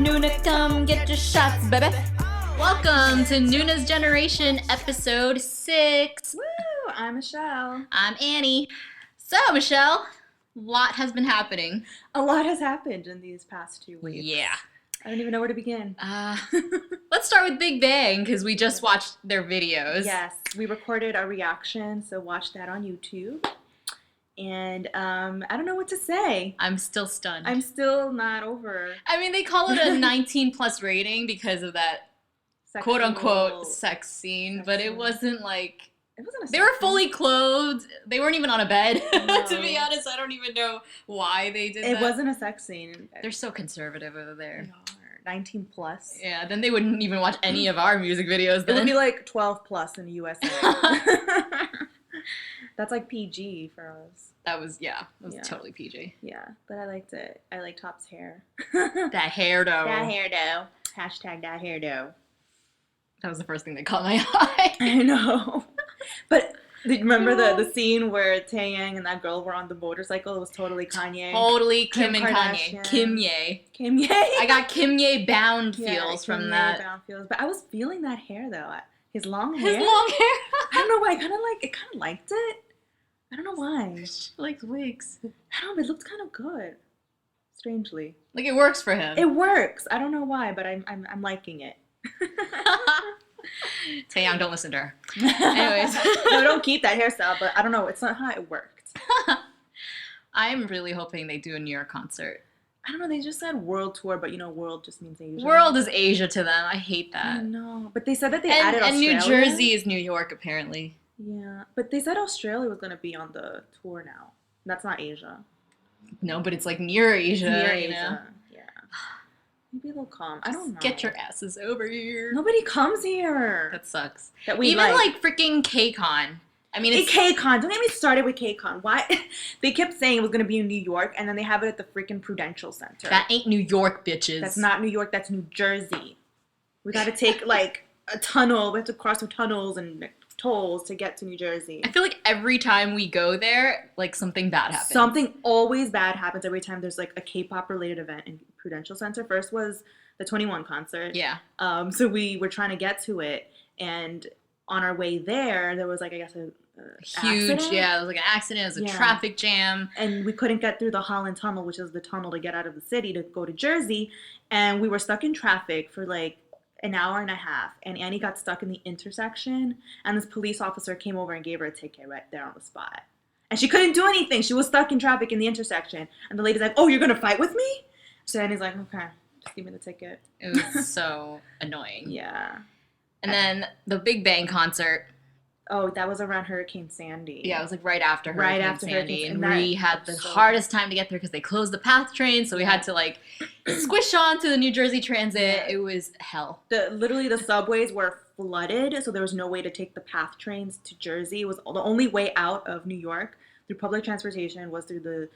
Noona, come get your shots, baby. Welcome to Noonas Generation episode 6. Woo! I'm Michelle. I'm Annie. So, Michelle, a lot has been happening. A lot has happened in these past 2 weeks. Yeah. I don't even know where to begin. Let's start with Big Bang, because we just watched their videos. Yes, we recorded our reaction, so watch that on YouTube. And I don't know what to say. I'm still stunned. I'm still not over. I mean, they call it a 19 plus rating because of that quote unquote sex scene, but it wasn't like... It wasn't a sex They were scene. fully clothed. They weren't even on a bed. No. To be honest, I don't even know why they did that. It wasn't a sex scene. They're so conservative over there. They are. 19 plus. Yeah, then they wouldn't even watch any of our music videos then. It would be like 12 plus in the USA. That's like PG for us. That was totally PG. Yeah, but I liked it. I like Top's hair. That hair though. That hair though. Hashtag that hair though. That was the first thing that caught my eye. I know. But do you remember the scene where Taeyang and that girl were on the motorcycle? It was totally Kanye. Totally Kim and Kardashian. Kanye. Kim Ye. Kim Ye. I got Kim Ye bound Yeah, feels Kim from Ye that. bound feels. But I was feeling that hair though. His long His hair. long hair. I don't know why. I kind of liked it. I don't know why. She likes wigs. I don't know. It looked kind of good. Strangely. Like it works for him. It works. I don't know why, but I'm liking it. Taeyang, don't listen to her. Anyways. No, don't keep that hairstyle, but I don't know. It's not how it worked. I'm really hoping they do a New York concert. I don't know. They just said world tour, but you know, world just means Asia. World is Asia to them. I hate that. I know. But they said that they And added Australia. New Jersey is New York, apparently. Yeah. But they said Australia was going to be on the tour now. That's not Asia. No, but it's like near Asia. It's near you Asia. know? Yeah. Maybe they'll come. I don't know. Get your asses over here. Nobody comes here. That sucks. That we Even like freaking K-Con. I mean, it's K-Con. Don't get me started with K-Con. Why? They kept saying it was going to be in New York, and then they have it at the freaking Prudential Center. that ain't New York, bitches. That's not New York. That's New Jersey. We got to take like a tunnel. We have to cross some tunnels and tolls to get to New Jersey. I feel like every time we go there, like something bad happens. Something always bad happens every time there's like a K-pop related event in Prudential Center. First was the 21 concert. Yeah. So we were trying to get to it, and on our way there was like, I guess, a Huge, accident? yeah. It was like an accident. It was a Yeah. traffic jam. And we couldn't get through the Holland Tunnel, which is the tunnel to get out of the city to go to Jersey. And we were stuck in traffic for like an hour and a half. And Annie got stuck in the intersection. And this police officer came over and gave her a ticket right there on the spot. And she couldn't do anything. She was stuck in traffic in the intersection. And the lady's like, "Oh, you're going to fight with me?" So Annie's like, "Okay, just give me the ticket." It was so annoying. Yeah. And then the Big Bang concert. Oh, that was around Hurricane Sandy. Yeah, it was like right after Right Hurricane after Sandy. Hurricane- And and we that had the was so- hardest time to get there because they closed the PATH train. So we had to like squish on to the New Jersey Transit. Yeah. It was hell. Literally the subways were flooded, so there was no way to take the PATH trains to Jersey. It was the only way out of New York through public transportation was through the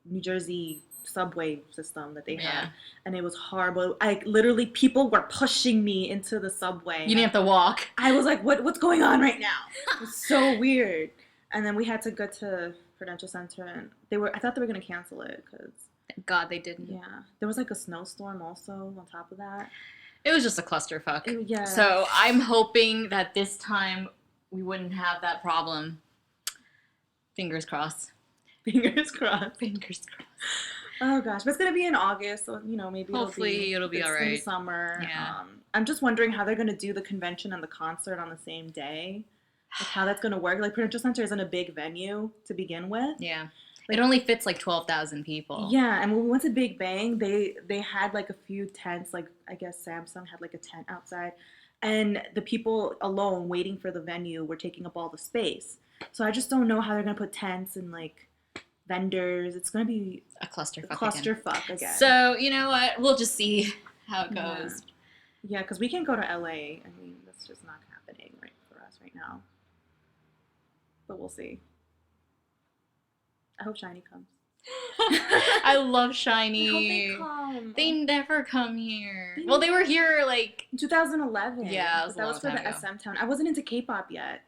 New Jersey subway system that they had. Yeah. And it was horrible. Literally people were pushing me into the subway. You didn't have to walk. I was like, what's going on right now? It was so weird. And then we had to go to Prudential Center, and I thought they were going to cancel it because Thank God they didn't. yeah, there was like a snowstorm also on top of that. It was just a clusterfuck. Yeah. So I'm hoping that this time we wouldn't have that problem. Fingers crossed. Fingers crossed. Fingers crossed. Oh gosh, but it's gonna be in August, so you know maybe Hopefully it'll be it's all in the right. summer. Yeah. I'm just wondering how they're gonna do the convention and the concert on the same day. Like how that's gonna work. Like Prudential Center isn't a big venue to begin with. Yeah. It only fits like 12,000 people. Yeah, and when we went to Big Bang, they had like a few tents. Like I guess Samsung had like a tent outside, and the people alone waiting for the venue were taking up all the space. So I just don't know how they're gonna put tents and like vendors. It's gonna be A clusterfuck. clusterfuck again. So, you know what? We'll just see how it goes. Yeah, because we can go to LA. I mean, that's just not happening right for us right now. But we'll see. I hope Shiny comes. I love I Shiny. hope they come. They never come here. They Well, they were here like... In 2011. Yeah, it was but a that was long for the time ago. SM Town. I wasn't into K-pop yet.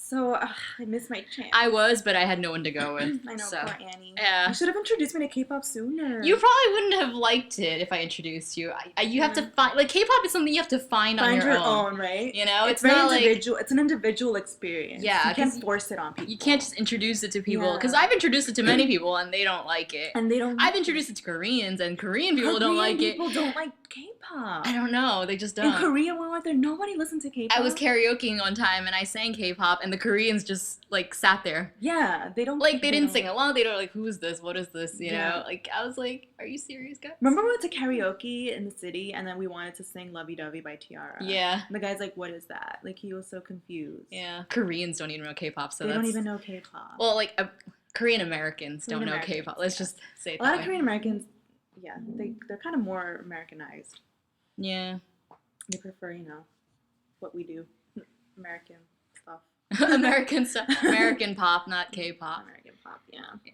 So, I missed my chance. I was, but I had no one to go with. I know, so. poor Annie. Yeah. You should have introduced me to K-pop sooner. You probably wouldn't have liked it if I introduced you. You have to find, like, K-pop is something you have to find on your own. Right? You know? It's very not individual. It's an individual experience. Yeah. You can't force it on people. You can't just introduce it to people. Because I've introduced it to many people, and they don't like it. And they don't I've introduced it to Koreans, and Korean people don't like it. People don't like K-pop. I don't know. They just don't. In Korea, when we went there, nobody listened to K-pop. I was karaokeing one time, and I sang K-pop, and the Koreans just, like, sat there. Yeah, they don't... Like, they didn't sing along. They don't, like, who is this? What is this? You know? Like, I was like, are you serious, guys? Remember we went to karaoke in the city, and then we wanted to sing Lovey Dovey by Tiara? Yeah. And the guy's like, what is that? Like, he was so confused. Yeah. Koreans don't even know K-pop, so they don't even know K-pop. Well, like, Korean Americans don't know K-pop. Let's just say it a lot of Korean Americans, they're kind of more Americanized. Yeah. They prefer, you know, what we do. American stuff. American stuff. American pop, not K-pop. American pop, yeah. Yeah.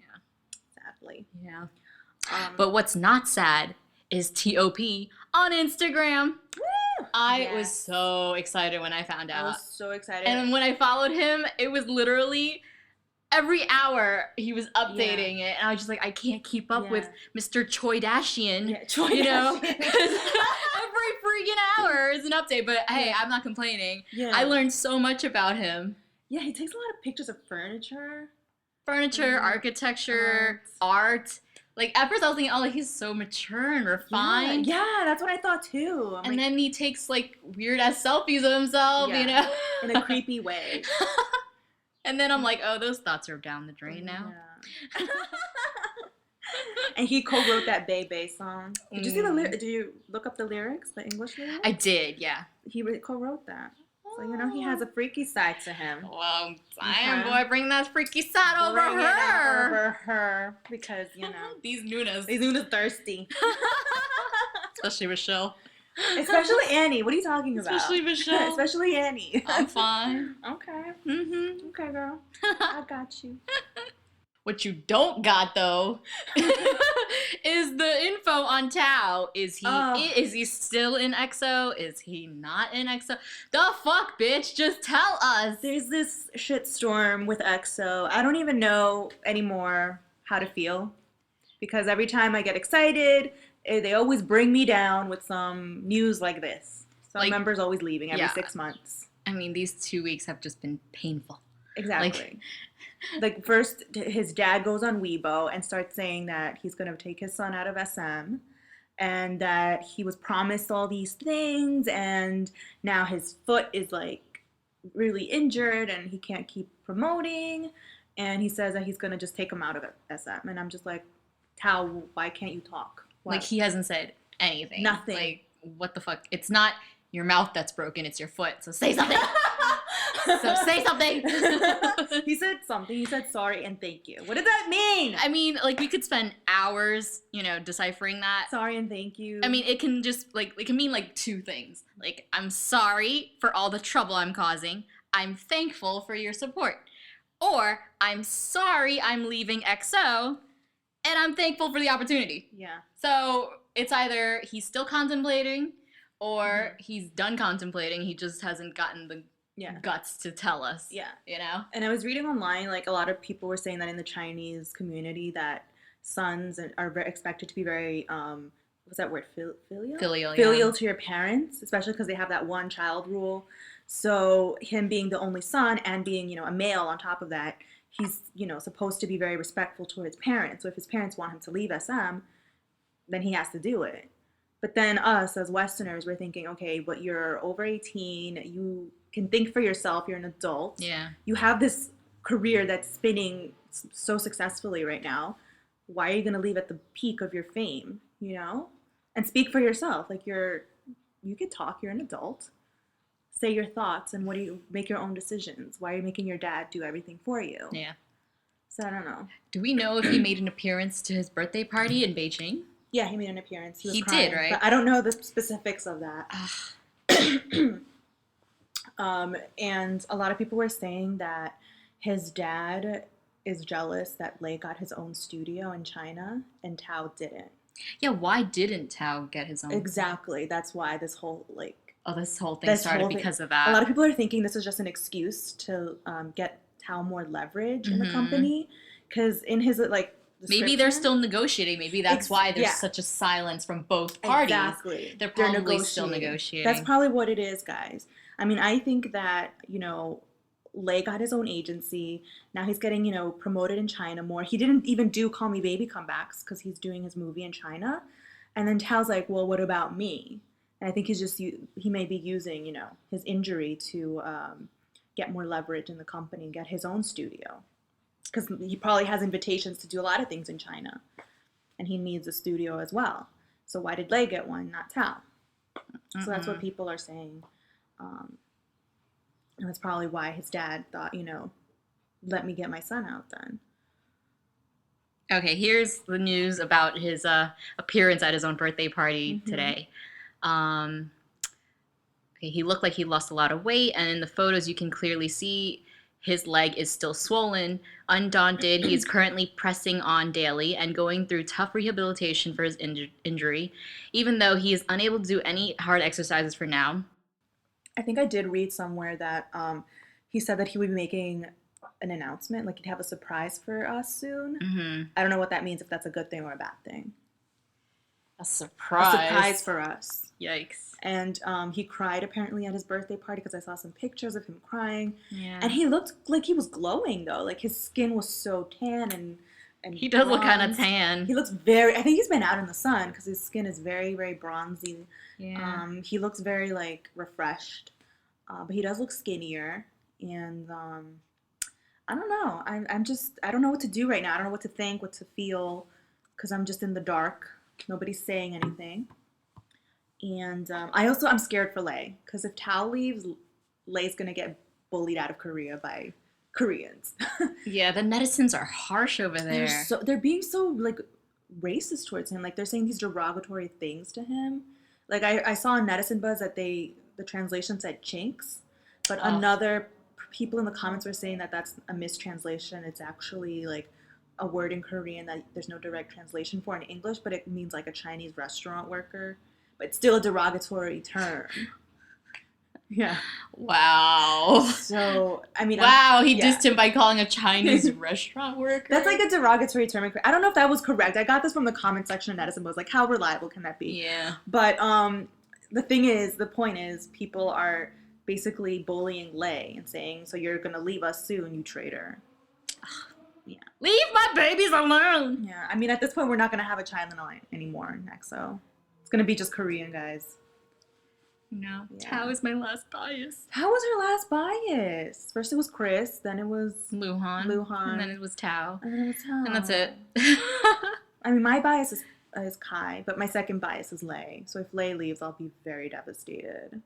Sadly. Yeah. But what's not sad is T.O.P. on Instagram. Woo! I was so excited when I found out. I was so excited. And when I followed him, it was literally every hour he was updating it. And I was just like, I can't keep up with Mr. Choydashian. Yeah, Choydashian. You know? Every freaking hour is an update. But hey, I'm not complaining. Yeah. I learned so much about him. Yeah, he takes a lot of pictures of furniture. Architecture, art. Like, at first I was thinking, oh, like, he's so mature and refined. Yeah, that's what I thought too. And then he takes, like, weird-ass selfies of himself, you know? In a creepy way. And then I'm like, oh, those thoughts are down the drain now. Yeah. And he co-wrote that BAE BAE song. Did you see the lyrics? Did you look up the lyrics, the English lyrics? I did, yeah. He co-wrote that. So, you know, he has a freaky side to him. Well, damn, boy, bring that freaky side over her. Because, you know. These Noonas. These Noonas thirsty. Especially Michelle. Especially Annie. What are you talking about? Especially Michelle. Especially Annie. I'm fine. Okay. Mm-hmm. Okay, girl. I got you. What you don't got, though, is the info on Tao. Is he still in EXO? Is he not in EXO? The fuck, bitch? Just tell us. There's this shitstorm with EXO. I don't even know anymore how to feel. Because every time I get excited, they always bring me down with some news like this. Some members always leaving every 6 months. I mean, these 2 weeks have just been painful. Exactly. Like, first, his dad goes on Weibo and starts saying that he's going to take his son out of SM and that he was promised all these things and now his foot is, like, really injured and he can't keep promoting. And he says that he's going to just take him out of SM. And I'm just like, Tao, why can't you talk? Why? Like, he hasn't said anything. Nothing. Like, what the fuck? It's not your mouth that's broken, it's your foot. So say something. So say something. He said something. He said sorry and thank you. What does that mean? I mean, like, we could spend hours, you know, deciphering that. Sorry and thank you. I mean, it can just, like, it can mean, like, two things. Like, I'm sorry for all the trouble I'm causing. I'm thankful for your support. Or, I'm sorry I'm leaving EXO, and I'm thankful for the opportunity. Yeah. So, it's either he's still contemplating, or he's done contemplating. He just hasn't gotten the guts to tell us. Yeah. You know? And I was reading online, like, a lot of people were saying that in the Chinese community that sons are expected to be very, what's that word? Filial? Filial to your parents, especially because they have that one child rule. So him being the only son and being, you know, a male on top of that, he's, you know, supposed to be very respectful to his parents. So if his parents want him to leave SM, then he has to do it. But then us as Westerners, we're thinking, okay, but you're over 18, you can think for yourself, you're an adult. Yeah. You have this career that's spinning so successfully right now. Why are you going to leave at the peak of your fame, you know? And speak for yourself. Like, you could talk, you're an adult. Say your thoughts and make your own decisions. Why are you making your dad do everything for you? Yeah. So I don't know. Do we know if he made an appearance to his birthday party in Beijing? Yeah, he made an appearance. He did, right? But I don't know the specifics of that. And a lot of people were saying that his dad is jealous that Lei got his own studio in China and Tao didn't. Yeah, why didn't Tao get his own? Exactly. That's why this whole, like, Oh, this whole thing started because of that. A lot of people are thinking this is just an excuse to get Tao more leverage in the company. Because in his, like, maybe they're still negotiating. Maybe that's why there's such a silence from both parties. Exactly. They're probably still negotiating. That's probably what it is, guys. I mean, I think that, you know, Lei got his own agency. Now he's getting, you know, promoted in China more. He didn't even do Call Me Baby comebacks because he's doing his movie in China. And then Tao's like, well, what about me? And I think he may be using, you know, his injury to get more leverage in the company and get his own studio. Because he probably has invitations to do a lot of things in China. And he needs a studio as well. So why did Lei get one, not Tao? So that's what people are saying. And that's probably why his dad thought, you know, let me get my son out then. Okay, here's the news about his appearance at his own birthday party today. Okay, he looked like he lost a lot of weight, and in the photos you can clearly see his leg is still swollen. Undaunted, he is currently pressing on daily and going through tough rehabilitation for his injury, even though he is unable to do any hard exercises for now. I think I did read somewhere that he said that he would be making an announcement, like he'd have a surprise for us soon. I don't know what that means, if that's a good thing or a bad thing. A surprise. A surprise for us. Yikes. And he cried apparently at his birthday party because I saw some pictures of him crying. Yeah. And he looked like he was glowing though. Like his skin was so tan and he does look kind of tan. He looks very, I think he's been out in the sun because his skin is very, very bronzy. Yeah. He looks very like refreshed. But he does look skinnier. And I don't know. I don't know what to do right now. I don't know what to think, what to feel, because I'm just in the dark. Nobody's saying anything. And I'm scared for Lei, because if Tao leaves, Lei's going to get bullied out of Korea by Koreans. Yeah, the netizens are harsh over there. They're being so, like, racist towards him. Like, they're saying these derogatory things to him. Like, I saw on Netizen Buzz that the translation said chinks, but another people in the comments were saying that that's a mistranslation. It's actually, like, a word in Korean that there's no direct translation for in English, but it means, like, a Chinese restaurant worker. But it's still a derogatory term. Yeah. Wow. So, I mean... he dissed him by calling a Chinese restaurant worker? That's like a derogatory term. I don't know if that was correct. I got this from the comment section of Netizen Buzz. Like, how reliable can that be? Yeah. But the point is, people are basically bullying Lei and saying, so you're going to leave us soon, you traitor. Yeah. Leave my babies alone! Yeah. I mean, at this point, we're not going to have a China anymore in EXO. It's going to be just Korean guys. No. Yeah. Tao is my last bias. Tao was her last bias. First it was Chris, then it was Luhan. And then it was Tao. And then it was Tao. And that's it. I mean, my bias is Kai, but my second bias is Lei. So if Lei leaves, I'll be very devastated.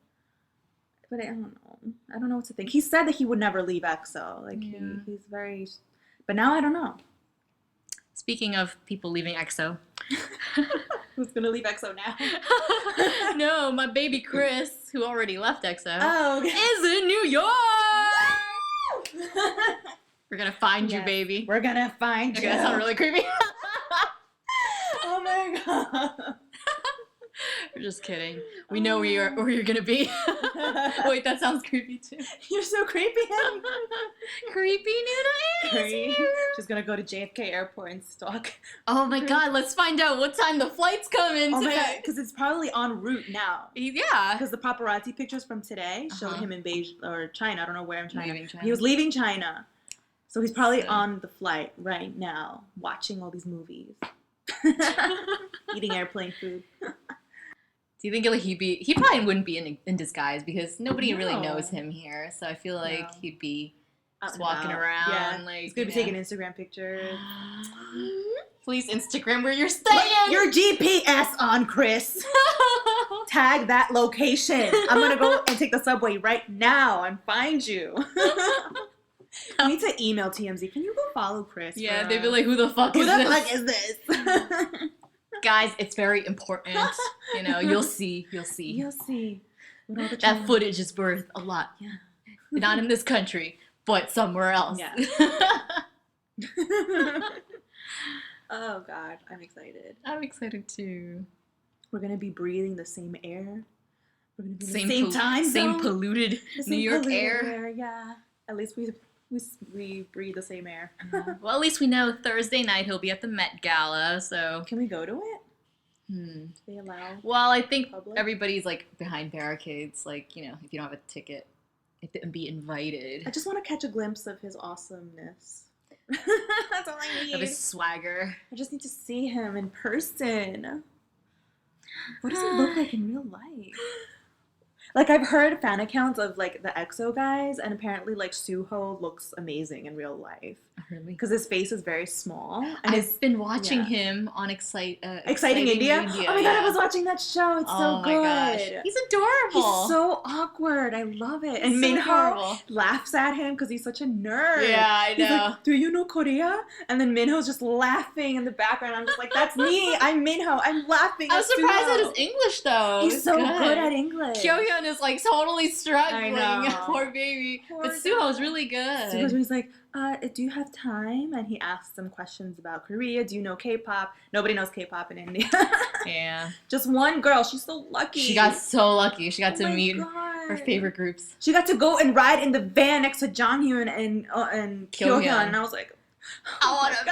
But I don't know. I don't know what to think. He said that he would never leave EXO. Like, he's very... But now I don't know. Speaking of people leaving EXO... Who's gonna leave EXO now? No, my baby Chris, who already left EXO, okay. is in New York! We're gonna find you, baby. We're gonna find you. Okay, that sounds really creepy. Oh my god. We're just kidding. We know where you're gonna be. Wait, that sounds creepy too. You're so creepy. Creepy Noona is here. She's gonna go to JFK Airport and stalk. Oh my god, let's find out what time the flight's coming today. Oh my god, because it's probably en route now. Yeah. Because the paparazzi pictures from today showed him in Beijing or China. I don't know where in China. China. He was leaving China. So he's probably on the flight right now, watching all these movies. Eating airplane food. Do you think he probably wouldn't be in disguise because nobody really knows him here. So I feel like he'd be just walking around. Yeah. Like, he's going to be taking Instagram pictures. Please Instagram where you're staying. Put your GPS on, Chris. Tag that location. I'm going to go and take the subway right now and find you. I need to email TMZ. Can you go follow Chris? Yeah, they'd be like, who the fuck is this? Who the fuck is this? Guys, it's very important. You know, you'll see. You'll see. That footage is worth a lot. Yeah. Not in this country, but somewhere else. Yeah. Oh, God. I'm excited. I'm excited, too. We're going to be breathing the same air We're gonna be in the same time zone. Same polluted New York air. Yeah. At least we breathe the same air. Well, at least we know Thursday night he'll be at the Met Gala, so... Can we go to it? Do they allow Well, I think public? everybody's, like, behind barricades, like, you know, if you don't have a ticket, if they be invited. I just want to catch a glimpse of his awesomeness. That's all I need. Of his swagger. I just need to see him in person. What does he look like in real life? Like, I've heard fan accounts of, like, the EXO guys, and apparently, like, Suho looks amazing in real life. Really? Because his face is very small. And I've been watching him on Exciting India? Oh my god, I was watching that show. It's so good. Gosh. He's adorable. He's so awkward. I love it. And Minho laughs at him because he's such a nerd. Yeah, I know. He's like, do you know Korea? And then Minho's just laughing in the background. I'm just like, that's me. I'm Minho. I'm laughing. I was surprised at his English, though. He's so good at English. Kyohyun is, like, totally struggling. I know. Poor baby. But guy. Suho's really good. Suho's like, do you have time? And he asks them questions about Korea. Do you know K-pop? Nobody knows K-pop in India. Yeah. Just one girl. She's so lucky. She got so lucky. She got to meet her favorite groups. She got to go and ride in the van next to Jonghyun and Kyohyun. And I was like, I want to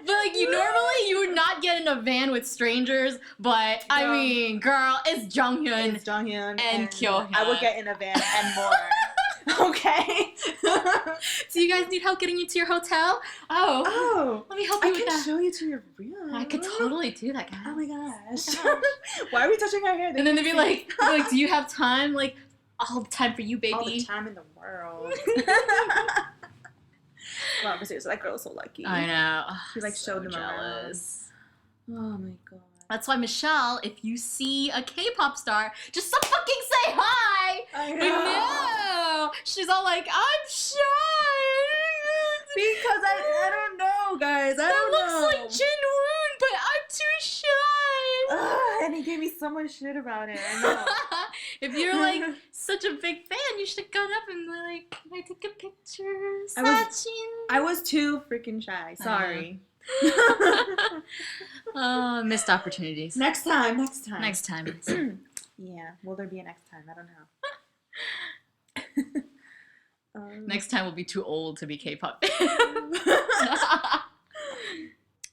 But, like, you would not get in a van with strangers, but, I mean, girl, it's Jonghyun. It's Jonghyun. And Kyohyun. I would get in a van and more. Okay. So you guys need help getting you to your hotel? Oh. Let me help you with that. I can show you to your room. I could totally do that, guys. Oh my gosh. Why are we touching our hair? And then they'd be like, do you have time? Like, all the time for you, baby. All the time in the world. Well, but seriously, that girl is so lucky. I know. She like so showed them jealous. Around. Oh my god. That's why, Michelle, if you see a K-pop star, just so fucking say hi. I know. But no, she's all like, I'm shy. Because I don't know, guys. I don't know. That looks like Jin-woon, but I'm too shy. And he gave me so much shit about it. I know. If you're like such a big fan, you should have gone up and like, can I take a picture? I was too freaking shy. Sorry. Missed opportunities. Next time. Yeah. Will there be a next time? I don't know. Next time we'll be too old to be K-pop.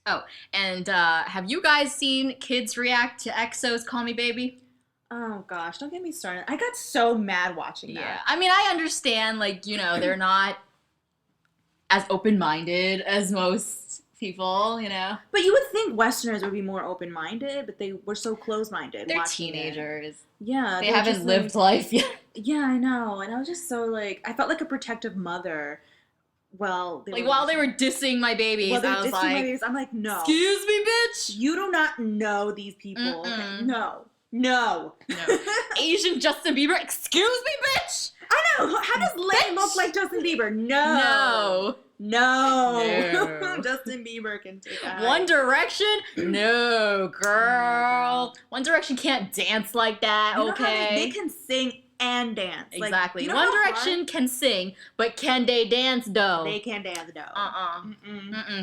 Oh, and have you guys seen kids react to EXO's Call Me Baby? Oh gosh, don't get me started. I got so mad watching that. Yeah, I mean, I understand, like, you know, they're not as open-minded as most people, you know. But you would think Westerners would be more open-minded, but they were so close-minded. They're teenagers. Yeah. They haven't lived life yet. Yeah, I know. And I was just so, like, I felt like a protective mother. Well, while they were dissing my babies, I was like, my babies, I'm like, no. Excuse me, bitch. You do not know these people. Okay? No. Asian Justin Bieber. Excuse me, bitch. I know. How does Lin look like Justin Bieber? No. Justin Bieber can take that. One Direction? No, girl. One Direction can't dance like that, okay? They can sing and dance. Exactly. Like, One Direction can sing, but can they dance, though? They can dance, though.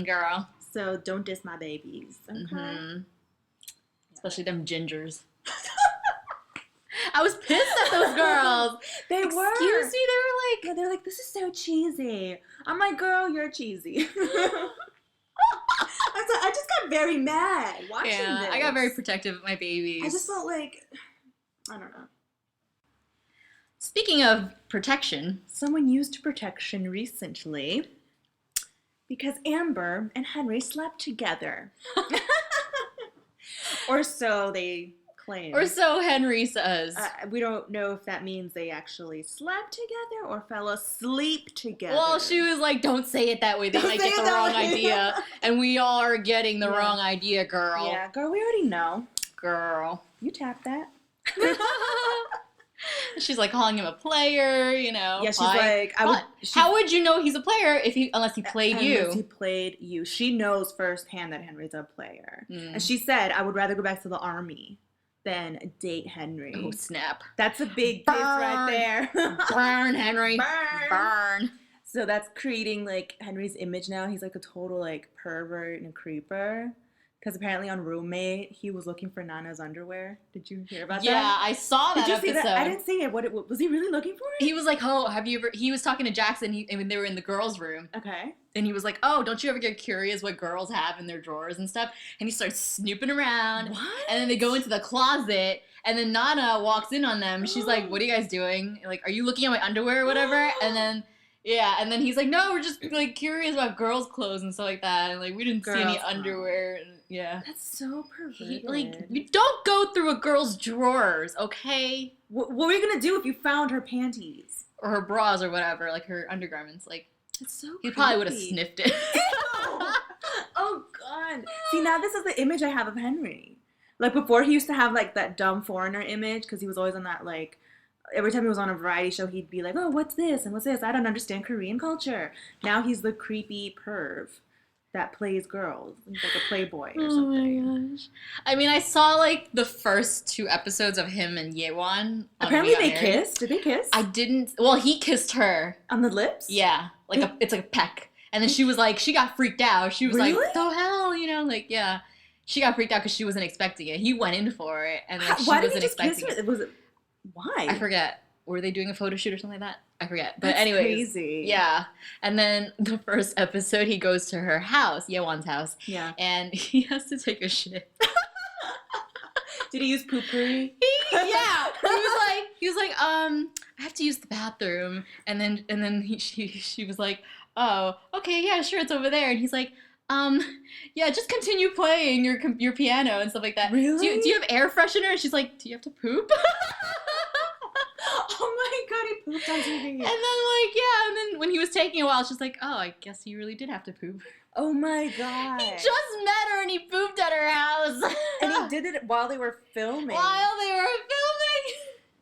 Girl. So don't diss my babies, okay? Especially them gingers. I was pissed at those girls. They were. Excuse me, they were like, this is so cheesy. I'm like, girl, you're cheesy. I just got very mad watching this. I got very protective of my babies. I just felt like, I don't know. Speaking of protection. Someone used protection recently because Amber and Henry slept together. Or so they claim. Or so Henry says. We don't know if that means they actually slept together or fell asleep together. Well, she was like, don't say it that way. They might get the wrong idea. And we all are getting the wrong idea, girl. Yeah, girl, we already know. Girl. You tapped that. She's like calling him a player, you know. Yeah, she's like, how would you know he's a player unless he played you? Unless he played you. She knows firsthand that Henry's a player. And she said, I would rather go back to the army than date Henry. Oh, snap. That's a big diss right there. Burn, Henry. Burn. So that's creating, like, Henry's image now. He's, like, a total, like, pervert and a creeper. Because apparently on Roommate, he was looking for Nana's underwear. Did you hear about that? Yeah, I saw that Did you episode. see that? I didn't see it. What was he really looking for it? He was like, oh, have you ever... He was talking to Jackson, and they were in the girls' room. Okay. And he was like, oh, don't you ever get curious what girls have in their drawers and stuff? And he starts snooping around. What? And then they go into the closet, and then Nana walks in on them. She's like, what are you guys doing? Like, are you looking at my underwear or whatever? And then... Yeah, and then he's like, no, we're just, like, curious about girls' clothes and stuff like that. And, like, we didn't see any underwear. And, yeah. That's so perverted. Like, you don't go through a girl's drawers, okay? What were you going to do if you found her panties? Or her bras or whatever, like, her undergarments. Like, that's so he probably would have sniffed it. Oh, God. See, now this is the image I have of Henry. Like, before he used to have, like, that dumb foreigner image, because he was always on that, like... Every time he was on a variety show, he'd be like, oh, what's this? And what's this? I don't understand Korean culture. Now he's the creepy perv that plays girls. He's like a playboy or something. Oh my gosh. I mean, I saw, like, the first 2 episodes of him and Yeowon. Apparently they kissed. Did they kiss? I didn't. Well, he kissed her. On the lips? Yeah. Like, it's like a peck. And then she was like, she got freaked out. She was really? like, the hell? You know, like, yeah. She got freaked out because she wasn't expecting it. He went in for it. And like, she Why wasn't did he just expecting kiss her? it. Was it... Why? I forget. Were they doing a photo shoot or something like that? I forget. But That's anyways. crazy. Yeah. And then the first episode, he goes to her house, Yeowon's house. Yeah. And he has to take a shit. Did he use poopery? Yeah. He was like, I have to use the bathroom. And then she was like, oh, okay, yeah, sure, it's over there. And he's like, yeah, just continue playing your piano and stuff like that. Really? Do you have air freshener? And she's like, do you have to poop? Oh my God, he pooped on TV. And then and then when he was taking a while, she's like, oh, I guess he really did have to poop. Oh my God. He just met her and he pooped at her house. And he did it while they were filming. While they were filming.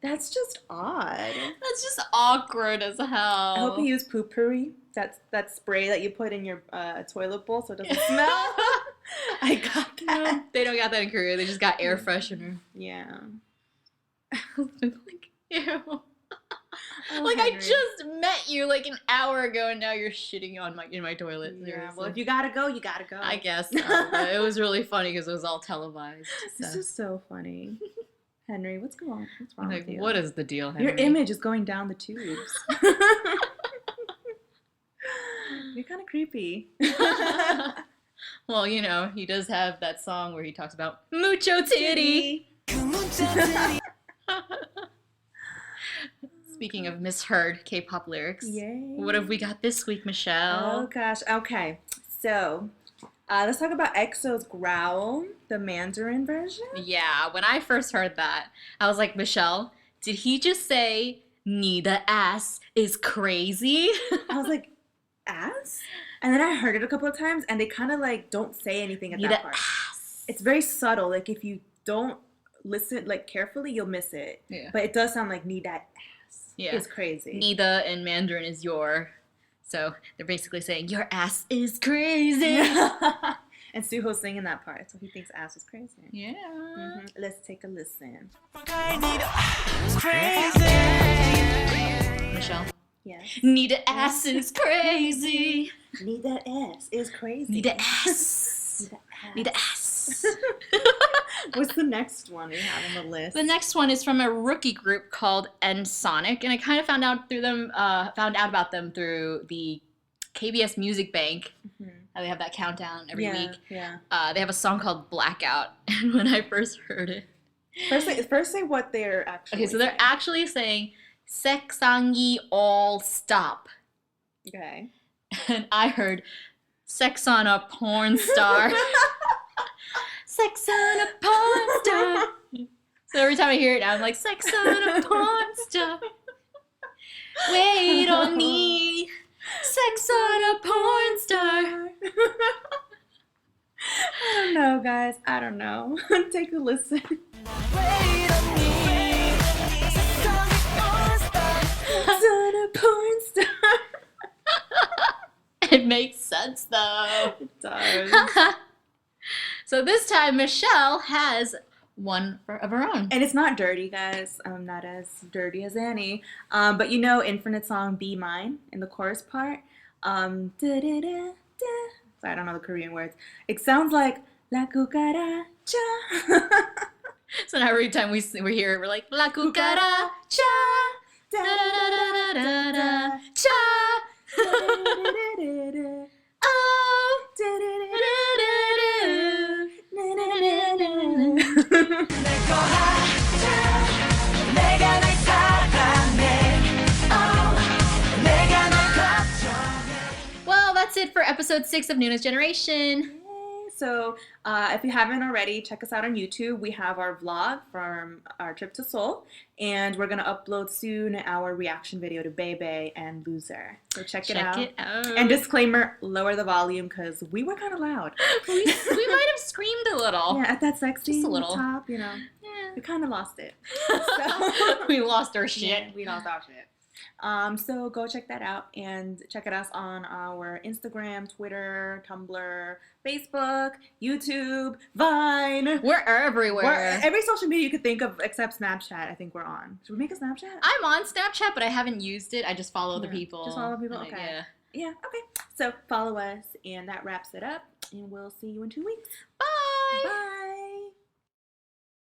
That's just odd. That's just awkward as hell. I hope he used poopery. That's that spray that you put in your toilet bowl so it doesn't smell. I got that. No, they don't got that in Korea. They just got air freshener. Yeah. Like, ew. Oh, like, Henry. I just met you like an hour ago and now you're shitting on in my toilet. Yeah, Seriously. well, if you gotta go, you gotta go. I guess so. But it was really funny because it was all televised. This is so funny. Henry, what's wrong like, with you? what is the deal, Henry? Your image is going down the tubes. You're kind of creepy. Well, you know, he does have that song where he talks about mucho titty. Speaking of misheard K-pop lyrics, Yay. what have we got this week, Michelle? Oh gosh. Okay. So, let's talk about EXO's Growl, the Mandarin version. Yeah, when I first heard that, I was like, Michelle, did he just say, "Need the ass is crazy"? I was like, ass? And then I heard it a couple of times, and they kind of like don't say anything at that part. Ass. It's very subtle. Like if you don't listen like carefully, you'll miss it. Yeah. But it does sound like "need that ass." Yeah. It's crazy. Nida in Mandarin is your. So they're basically saying, your ass is crazy. And Suho's singing that part, so he thinks ass is crazy. Yeah. Mm-hmm. Let's take a listen. Michelle. Yes. Nida ass is crazy. Need that ass is crazy. Nida ass. Need that ass. Nida ass. What's the next one we have on the list? The next one is from a rookie group called N-Sonic, and I kind of found out about them through the KBS Music Bank. Mm-hmm. How they have that countdown every week. Yeah. They have a song called Blackout, and when I first heard it, First say what they're actually. okay, so they're actually saying "Seksangi all stop," Okay. and I heard "Sex on a porn star." Sex on a porn star. So every time I hear it now, I'm like, sex on a porn star. Wait on me. Sex on a porn star. I don't know, guys. I don't know. Take a listen. Wait on me. Sex on a porn star. It makes sense, though. It does. So this time, Michelle has one of her own. And it's not dirty, guys. Not as dirty as Annie. But you know Infinite's song Be Mine in the chorus part? Da-da-da-da. Sorry, I don't know the Korean words. It sounds like La cucaracha. So now every time we hear it, we're like, La cucaracha. Da da da da da da cha. Oh. Well, that's it for episode 6 of Noonas Generation. So if you haven't already, check us out on YouTube. We have our vlog from our trip to Seoul, and we're going to upload soon our reaction video to BAE BAE and Loser. So check it out. And disclaimer, lower the volume because we were kind of loud. we might have screamed a little. Yeah, at that sex scene, just a little. Top, you know. Yeah. We kind of lost it. So. We lost our shit. Yeah, we lost our shit. So go check that out and check us on our Instagram, Twitter, Tumblr, Facebook, YouTube, Vine. We're everywhere. Every social media you could think of except Snapchat, I think we're on. Should we make a Snapchat? I'm on Snapchat, but I haven't used it. I just follow the people. Just follow people? Okay. Yeah, okay. So follow us, and that wraps it up, and we'll see you in 2 weeks. Bye! Bye!